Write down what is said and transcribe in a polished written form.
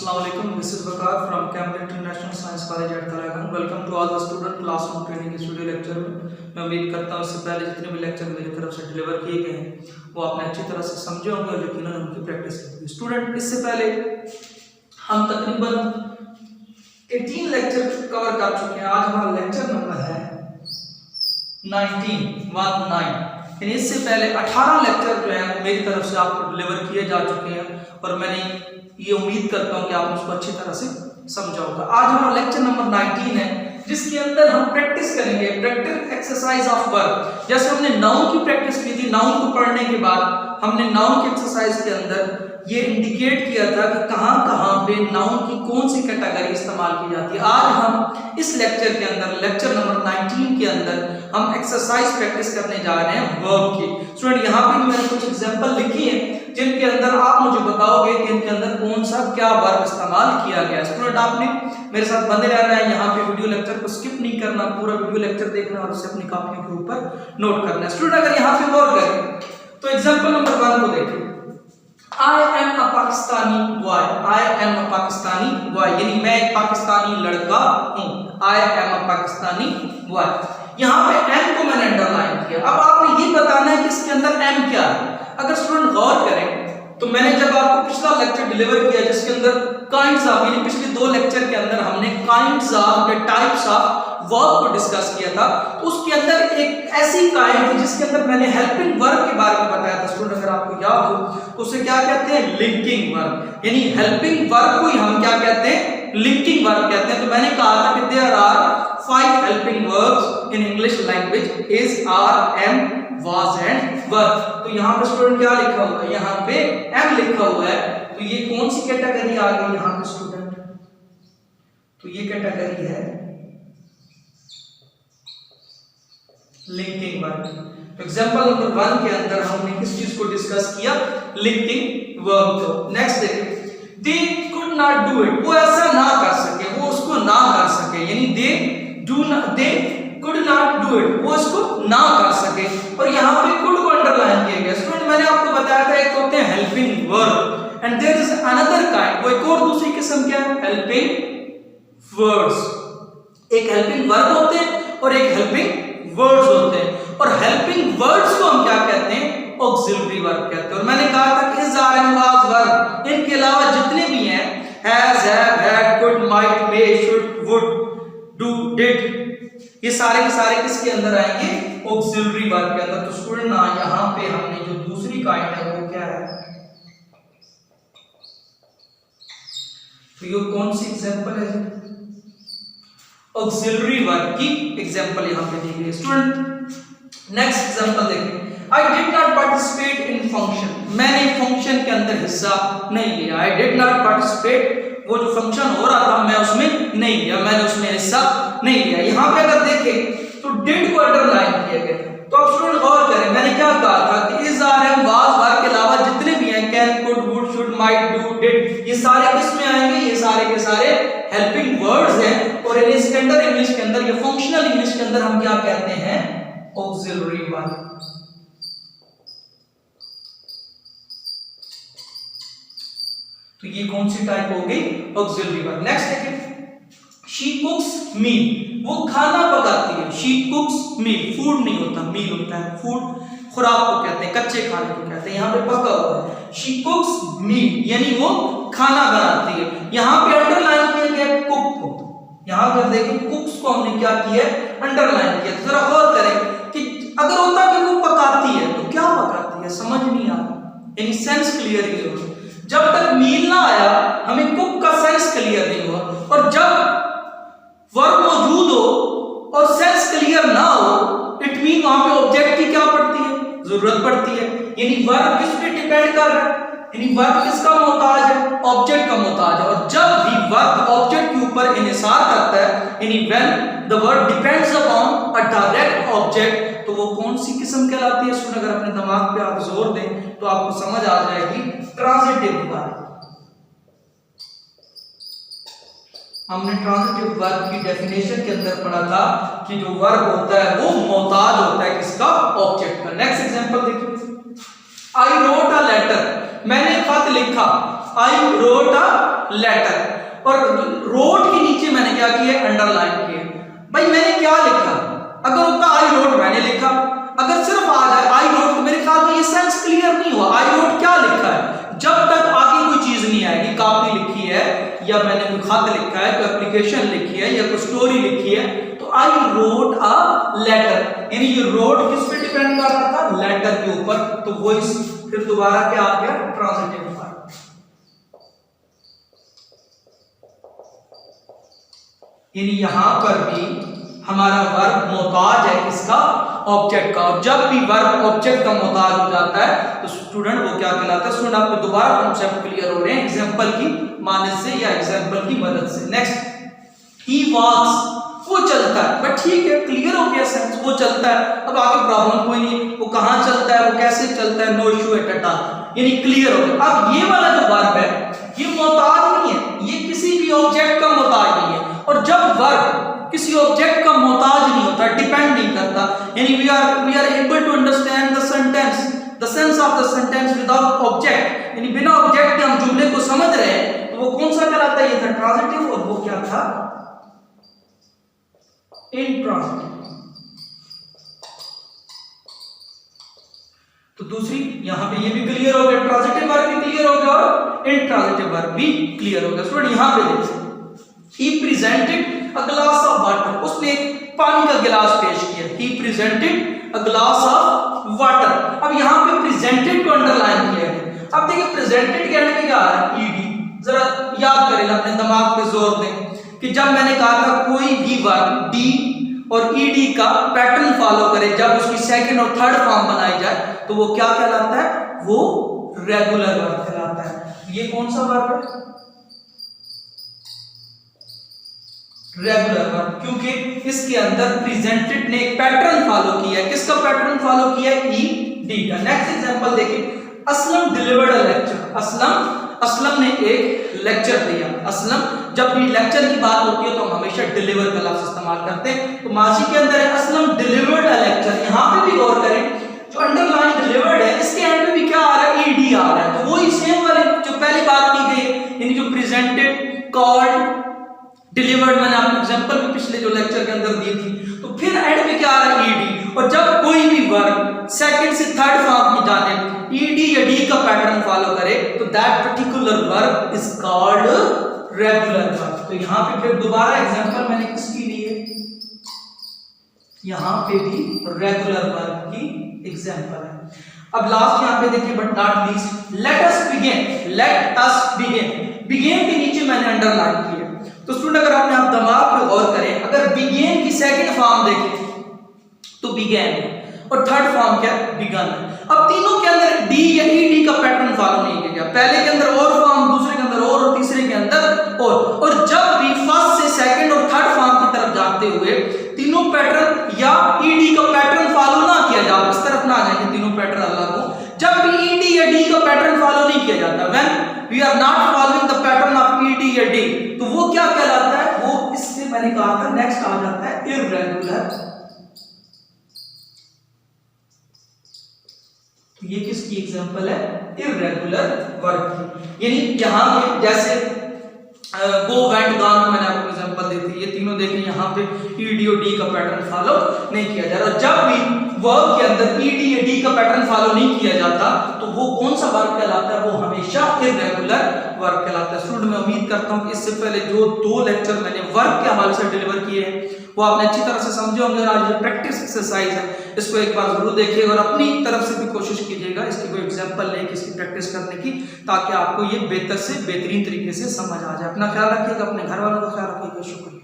Assalamualaikum. This is Waqar from Cambridge International Science College at Tarakan. Welcome to all the student classroom training studio lecture में। मैं उम्मीद करता हूँ इससे पहले जितने भी लेक्चर मेरी तरफ से डिलीवर किए गए हैं वो आपने अच्छी तरह से समझे होंगे और यकीनन उनकी प्रैक्टिस की होगी। स्टूडेंट, इससे पहले हम तकरीबन 18 लेक्चर कवर कर चुके हैं। आज हमारा लेक्चर नंबर है 19 यानी इससे पहले 18 लेक्चर जो है मेरी तरफ से आपको डिलीवर किए जा चुके हैं और मैंने ये उम्मीद करता हूं कि आप उसको अच्छी तरह से समझा होगा। आज हमारा लेक्चर नंबर 19 है जिसके अंदर हम प्रैक्टिस करेंगे, प्रैक्टिस एक्सरसाइज ऑफ वर्ब। जैसे हमने नाउन की प्रैक्टिस की थी, नाउन को पढ़ने के बाद हमने नाउन की एक्सरसाइज के अंदर ये इंडिकेट किया था कि कहां कहां पे नाउन की कौन सी कैटेगरी इस्तेमाल की जाती है। आज हम इस लेक्चर के अंदर, लेक्चर नंबर 19 के अंदर हम एक्सरसाइज प्रैक्टिस करने जा रहे हैं वर्ब की। स्टूडेंट, यहाँ पे मैंने कुछ एग्जांपल लिखी है जिनके अंदर आप मुझे बताओगे कि इनके अंदर कौन सा क्या वर्ब इस्तेमाल किया गया है। स्टूडेंट, आपने मेरे साथ बने रहना है, यहाँ पे वीडियो लेक्चर को स्किप नहीं करना, पूरा वीडियो लेक्चर देखना और उसे अपनी कॉपियों के ऊपर नोट करना है। स्टूडेंट, अगर यहाँ पे गौर करें तो एग्जाम्पल नंबर 1 को देखें। I am a Pakistani boy. I am a Pakistani boy. यानी मैं एक पाकिस्तानी लड़का हूँ। I am a Pakistani boy. यहाँ पे am को मैंने अंडरलाइन किया। अब आपने ये बताना है कि इसके अंदर am क्या है। अगर स्टूडेंट गौर करें तो मैंने जब आपको पिछला लेक्चर डिलीवर किया जिसके अंदर काइंड्स ऑफ, यानी पिछले 2 लेक्चर के अंदर हमने काइंड्स ऑफ या टाइप्स ऑफ वर्ब को डिस्कस किया था, तो उसके अंदर एक ऐसी काइंड थी जिसके अंदर मैंने हेल्पिंग वर्ब के बारे में बताया था। स्टूडेंट, अगर आपको याद हो तो उसे क्या कहते हैं, लिंकिंग वर्ब। यानी हेल्पिंग वर्ब को ही हम क्या कहते हैं, लिंकिंग वर्ब कहते हैं। तो मैंने कहा था कि there are 5 helping verbs in English language, is, are, am, was and were. तो यहाँ पे स्टूडेंट क्या लिखा हुआ है, यहाँ पे एम लिखा हुआ है। तो ये कौन सी कैटेगरी आ गई यहाँ पे स्टूडेंट, तो ये कैटेगरी है लिंकिंग वर्ब। एग्जांपल नंबर 1 के अंदर हमने किस चीज को डिस्कस किया, लिंकिंग वर्ब को। नेक्स्ट देखिए, they could not do it, वो ऐसा ना कर सके, वो उसको ना कर सके, यानी they could not do it, वो इसको ना कर सके। और यहाँ पे कुड को अंडरलाइन किया गया। स्टूडेंट, मैंने आपको बताया था एक होते हैं helping verb and there is another kind, वो एक और दूसरी किस्म क्या है, हेल्पिंग वर्ड्स। एक हेल्पिंग वर्ब होते हैं और एक हेल्पिंग वर्ड्स होते हैं। और हेल्पिंग वर्ड्स को हम क्या कहते हैं, ऑक्सिलरी वर्ब कहते हैं। और मैंने कहा था कि इज, आर, एम, वाज, वर, इनके अलावा जितने भी हैं, has, have, had, could, might, may, should, would, do, did, ये सारे के सारे किसके अंदर आएंगे, ऑक्सिलरी वर्ब के अंदर। तो स्टूडेंट ना यहाँ पे हमने जो दूसरी काइंड है वो क्या है, तो ये कौन सी एग्जांपल है, ऑक्सिलरी वर्ब की एग्जांपल यहाँ पे दी गई है। स्टूडेंट, नेक्स्ट एग्जांपल देखिए, I did not participate in function, मैंने फंक्शन के अंदर हिस्सा नहीं लिया। आई डिड नॉट पार्टिसिपेट, वो जो फंक्शन हो रहा था मैं उसमें नहीं लिया, मैंने उसमें हिस्सा नहीं लिया। यहाँ पे अगर देखें तो डिड को अंडरलाइन किया गया। तो अब स्टूडेंट गौर करें, मैंने क्या कहा था कि इज, आर, एम, वाज, वर के अलावा जितने भी हैं, can, could, would, should, might, do, did, ये सारे किस में आएंगे, ये सारे के सारे हेल्पिंग वर्ड्स हैं। और स्टैंडर्ड इंग्लिश के अंदर या फंक्शनल इंग्लिश के अंदर हम क्या कहते हैं, ऑक्सिलरी वर्ब। तो ये कौन सी टाइप हो गई, ऑक्सिलरी वर्ब। नेक्स्ट देखिए, शी कुक्स मील, वो खाना पकाती है। शी कुक्स मील, फूड नहीं होता, मील होता है, फूड खुराक को कहते हैं, कच्चे खाने को कहते हैं, यहाँ पे पका हुआ है। शी कुक्स मील यानी वो खाना बनाती है। यहाँ पे अंडरलाइन किया गया कुक को, यहाँ पर देखिए कुक्स को हमने क्या किया, अंडरलाइन किया। तो जरा गौर करें कि अगर होता कि वो पकाती है तो क्या पकाती है, समझ नहीं आ रहा, यानी सेंस क्लियर नहीं हो। जब तक मील ना आया हमें कुक का सेंस क्लियर नहीं हुआ। और जब वर्ब मौजूद हो और सेंस क्लियर ना हो, इट मीन वहां पे ऑब्जेक्ट की क्या पड़ती है, जरूरत पड़ती है। यानी वर्ब किस पे डिपेंड कर रहा है, यानी वर्ब किसका मोहताज है, ऑब्जेक्ट का मोहताज है। और जब भी वर्ब ऑब्जेक्ट के ऊपर इन्हिसार करता है, यानी when the verb depends upon a direct object, तो वो कौन सी किस्म कहलाती है। स्टूडेंट, अगर अपने दिमाग पे आप जोर दें तो आपको समझ आ जाएगी, ट्रांजिटिव वर्ब। हमने ट्रांजिटिव वर्ब की डेफिनेशन के अंदर पढ़ा था कि जो वर्ब होता है वो मोहताज होता है किसका, ऑब्जेक्ट का। नेक्स्ट एग्जांपल देखिए, आई रोट अ लेटर, मैंने खत लिखा। आई रोट अ लेटर और रोट के नीचे मैंने क्या किया, अंडरलाइन किया। भाई मैंने क्या लिखा, अगर होता आई रोट मैंने लिखा, अगर सिर्फ आ जाए आई रोट तो मेरे ख्याल में ये सेंस क्लियर नहीं हुआ। आई रोट क्या लिखा है, जब तक आगे कोई चीज नहीं आएगी, कॉपी लिखी है या मैंने कोई खत लिखा है, कोई एप्लीकेशन लिखी है या कोई स्टोरी लिखी है, तो आई रोट अ लेटर, यानी ये रोट किस पे डिपेंड कर रहा था, लेटर के ऊपर। तो वो इस फिर दोबारा क्या आ गया, ट्रांजिटिव वर्ब। यानी यहां पर भी हमारा वर्ब मोहताज है किसका, ऑब्जेक्ट का। और जब भी वर्ब ऑब्जेक्ट का मोहताज हो जाता है तो स्टूडेंट वो क्या कहलाता है। स्टूडेंट आपको दोबारा कॉन्सेप्ट क्लियर हो रहे हैं एग्जांपल की मदद से या एग्जांपल की मदद से। नेक्स्ट, ही वॉक्स, वो चलता है। बट ठीक है, क्लियर हो गया सेंस, वो चलता है। अब आगे प्रॉब्लम कोई नहीं, वो कहां चलता है, वो कैसे चलता है, नो इशू एट ऑल, यानी क्लियर हो गया। अब ये वाला जो वर्ब है ये मोहताज नहीं है, ये किसी भी ऑब्जेक्ट का मोहताज नहीं है। और जब वर्ब किसी ऑब्जेक्ट का मोहताज नहीं होता, डिपेंड नहीं करता, यानी we are able to understand the sense of the sentence without object, यानी बिना ऑब्जेक्ट के हम जुमले को समझ रहे हैं, तो वो कौन सा कहलाता है, ये था ट्रांजिटिव और वो क्या था, इंट्रांजिटिव। तो दूसरी यहां पे ये भी क्लियर हो गया, ट्रांजिटिव वर्ब भी क्लियर हो गया और इंट्रांजिटिव वर्ब भी क्लियर हो गया। स्टूडेंट यहां पे देखिए, he presented a glass of water, उसने एक पानी का गिलास पेश किया। he presented a glass of water। अब यहां पे presented को अंडरलाइन किया है। अब देखिए presented के एंड में क्या आ रहा है, ed। जरा याद करें, अपने दिमाग पे जोर दें कि जब मैंने कहा था कोई भी वर्ब डी और ईडी का पैटर्न फॉलो करे, जब उसकी सेकंड और थर्ड फॉर्म बनाई जाए तो वो क्या कहलाता है, वो रेगुलर वर्ब कहलाता है। ये कौन सा वर्ब है, रेगुलर वर्ब, क्योंकि इसके अंदर प्रेजेंटेड ने एक पैटर्न फॉलो किया है। किसका पैटर्न फॉलो किया है, ई डी का। नेक्स्ट एग्जांपल देखिए, Aslam delivered a lecture. Aslam ने एक लेक्चर दिया। असलम, जब भी लेक्चर की बात होती है तो हम हमेशा डिलीवर का लफ्ज इस्तेमाल करते हैं। तो माजी के अंदर है असलम डिलीवर्ड अ लेक्चर। यहां पे भी गौर करें, जो अंडरलाइन डिलीवर्ड है इसके एंड में भी क्या आ रहा है, ईडी आ रहा है। तो वही सेम वाले जो पहले बात की गई, यानी जो प्रेजेंटेड, कॉल्ड, डिलीवर्ड, मैंने आपको एग्जांपल भी पिछले जो लेक्चर के अंदर दी थी। तो फिर एंड में क्या आ रहा है, ईडी। और जब कोई भी वर्ब सेकंड से थर्ड फॉर्म की जाने ईडी या डी का पैटर्न फॉलो करे तो that particular verb is called regular verb. तो यहां पे फिर दोबारा एग्जांपल मैंने किसकी ली है, यहां पे भी रेगुलर वर्ब की एग्जांपल है। अब लास्ट यहां पे देखिए, but not least, let us begin. Let us begin, begin के नीचे मैंने अंडरलाइन किया। तो स्टूडेंट अगर आपने आप दिमाग पे गौर करें, अगर बिगेन की सेकंड फॉर्म देखें तो बिगेन और थर्ड फॉर्म क्या है, बिगन। अब तीनों के अंदर डी या ईडी का पैटर्न फॉलो नहीं किया गया। पहले के अंदर और फॉर्म, दूसरे के अंदर और तीसरे के अंदर और जब भी फर्स्ट से सेकंड और थर्ड फॉर्म की तरफ जाते हुए तीनों पैटर्न या ईडी का पैटर्न फॉलो ना किया जाए, इस तरफ ना जाए तीनों पैटर्न अलग हो, जब भी ईडी या डी का पैटर्न फॉलो नहीं किया जाता, when we are not following the pattern of ED या डी, तो वो क्या कहलाता है, वो इससे मैंने कहा था नेक्स्ट आ जाता है इररेगुलर। तो ये किसकी एग्जांपल है, इररेगुलर वर्ब की। यानी यहां पे जैसे गो वेंट गॉन में मैंने आपको एग्जांपल दी थी, ये तीनों देखें यहां पे ईडी और डी का पैटर्न फॉलो नहीं किया जा रहा। जब भी वर्ब के अंदर ईडी या डी का पैटर्न फॉलो नहीं किया जाता तो वो कौन सा वर्ब कहलाता है, वो हमेशा इररेगुलर वर्ब कहलाता है। स्टूडेंट मैं उम्मीद करता हूं कि इससे पहले जो 2 लेक्चर मैंने वर्ब के हवाले से डिलीवर किए हैं वो आपने अच्छी तरह से समझे होंगे। आज ये प्रैक्टिस एक्सरसाइज है, इसको एक बार जरूर देखिएगा और अपनी तरफ से भी कोशिश कीजिएगा इसकी कोई एग्जांपल लेके इसकी प्रैक्टिस करने की, ताकि आपको ये बेहतर से बेहतरीन तरीके से समझ आ जाए। अपना ख्याल रखिएगा, अपने घर वालों का ख्याल रखिएगा। शुक्रिया।